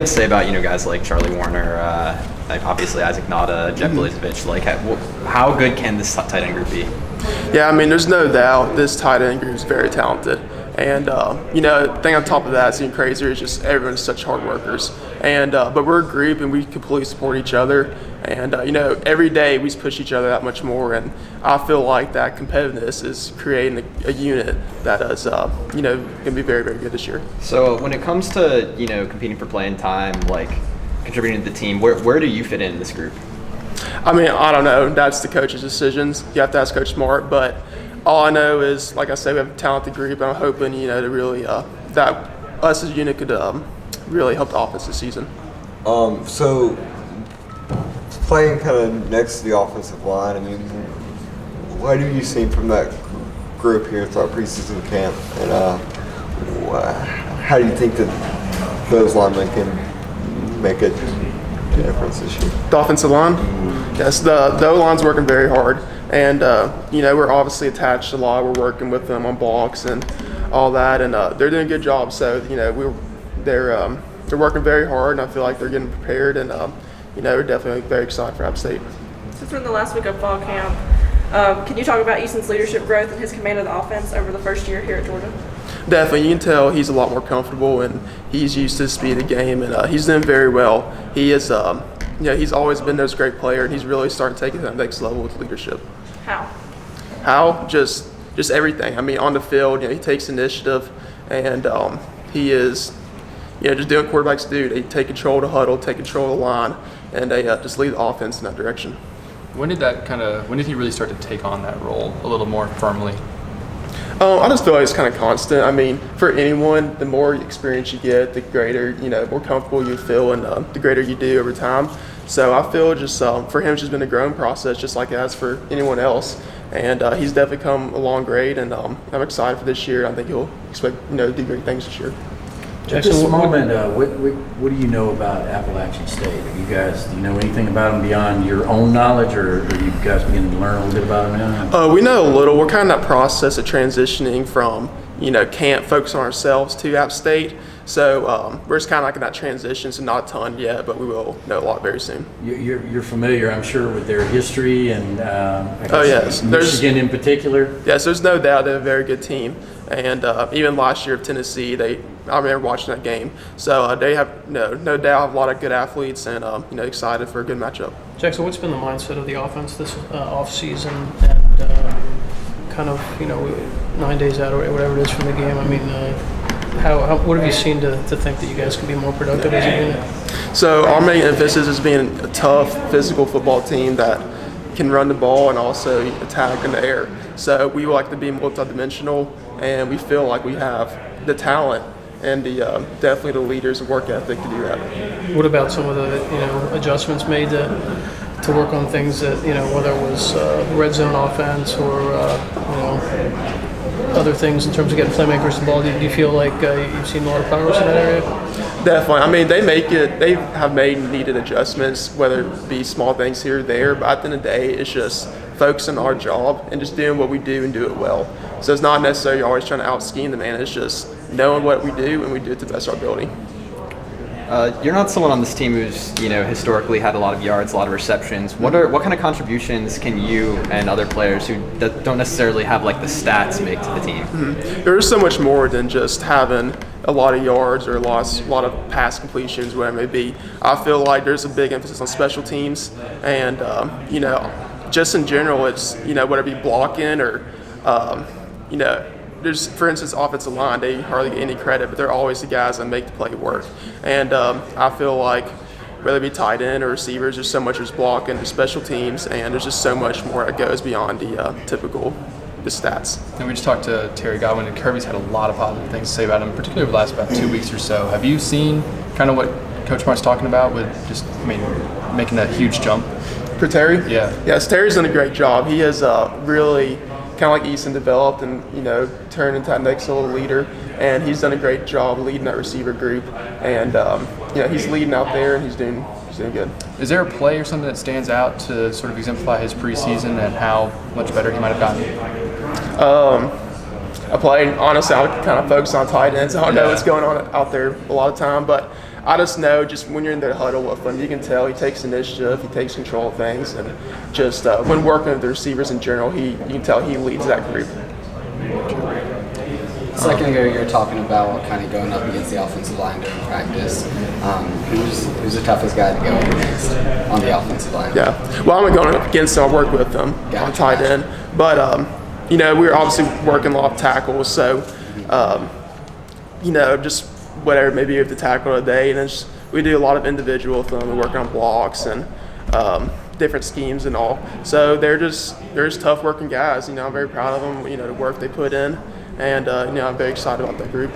to say about guys like Charlie Warner, like obviously Isaac Nada, Jeff Blazevich? Like, how good can this tight end group be? Yeah, I mean, there's no doubt this tight end group is very talented. And, the thing on top of that, even crazier, is just everyone's such hard workers. And but we're a group and we completely support each other. And, every day we push each other that much more. And I feel like that competitiveness is creating a unit that is, going to be very, very good this year. So when it comes to, competing for playing time, like contributing to the team, where do you fit in this group? I mean, I don't know. That's the coach's decisions. You have to ask Coach Smart. But all I know is, like I said, we have a talented group. And I'm hoping, to really that us as a unit could really help the offense this season. So playing kind of next to the offensive line, I mean, what have you seen from that group here throughout preseason camp? And how do you think that those linemen can make a difference this year? The offensive line? Yes, the O-line's working very hard. And, we're obviously attached a lot. We're working with them on blocks and all that. And they're doing a good job. So, they're working very hard. And I feel like they're getting prepared. And, we're definitely very excited for App State. Since we're in the last week of fall camp, can you talk about Easton's leadership growth and his command of the offense over the first year here at Georgia? Definitely. You can tell he's a lot more comfortable and he's used to the speed of the game. And he's doing very well. He is, he's always been this great player. And he's really starting to take it to the next level with leadership. How? Just everything. I mean, on the field, he takes initiative, and he is, just doing quarterbacks do. They take control of the huddle, take control of the line, and they just lead the offense in that direction. When did he really start to take on that role a little more firmly? I just feel like it's kind of constant. I mean, for anyone, the more experience you get, the greater, more comfortable you feel, and the greater you do over time. So I feel just for him, it's just been a growing process, just like it has for anyone else. And he's definitely come along great, and I'm excited for this year. I think he'll expect to do great things this year. At this moment, what do you know about Appalachian State? Do you know anything about them beyond your own knowledge, or are you guys beginning to learn a little bit about them now? We know a little. We're kind of in that process of transitioning from, can't focus on ourselves to App State. So we're just kind of like in that transition, so not a ton yet, but we will know a lot very soon. You're familiar, I'm sure, with their history and yes. Michigan in particular? Yes, there's no doubt they're a very good team. And even last year of Tennessee, I remember watching that game. So they have no doubt a lot of good athletes and excited for a good matchup. Jackson, what's been the mindset of the offense this off-season and kind of 9 days out or whatever it is from the game? I mean, what have you seen to think that you guys can be more productive as a unit? So our main emphasis is being a tough, physical football team that can run the ball and also attack in the air. So we like to be multidimensional, and we feel like we have the talent and definitely the leaders and work ethic to do that. What about some of the adjustments made to work on things that whether it was red zone offense or other things in terms of getting playmakers the ball? Do you feel like you've seen a lot of progress in that area? Definitely. I mean, they have made needed adjustments, whether it be small things here or there, but at the end of the day, it's just focusing on our job and just doing what we do and do it well. So it's not necessarily always trying to out-scheme the man. It's just knowing what we do and we do it to the best of our ability. You're not someone on this team who's historically had a lot of yards, a lot of receptions. What kind of contributions can you and other players who don't necessarily have like the stats make to the team? Mm-hmm. There's so much more than just having a lot of yards or a lot of pass completions, whatever it may be. I feel like there's a big emphasis on special teams, and just in general, it's whether it be blocking or there's, for instance, offensive line, they hardly get any credit, but they're always the guys that make the play work. And I feel like whether it be tight end or receivers, there's so much there's blocking, there's special teams, and there's just so much more that goes beyond the stats. And we just talked to Terry Godwin, and Kirby's had a lot of positive things to say about him, particularly over the last about 2 weeks or so. Have you seen kind of what Coach Mart's talking about with just, making that huge jump? For Terry? Yeah. Yes, Terry's done a great job. He has really kind of like Easton developed and turned into that next little leader, and he's done a great job leading that receiver group, and he's leading out there and he's doing good. Is there a play or something that stands out to sort of exemplify his preseason and how much better he might have gotten? I play, honestly, I kind of focus on tight ends. I don't know what's going on out there a lot of time, but I just know just when you're in the huddle with him, you can tell he takes initiative, he takes control of things, and just when working with the receivers in general, you can tell he leads that group. A second ago, you were talking about kind of going up against the offensive line during practice. Who's the toughest guy to go against on the offensive line? Yeah. Well, I'm not going up against him. I work with them on tight end. But, you know, we're obviously working a lot of tackles. So, you know, just whatever, maybe with the tackle of the day. And it's, we do a lot of individual with them. We're working on blocks and different schemes and all. So they're just tough working guys. You know, I'm very proud of them, you know, the work they put in. And, you know, I'm very excited about that group.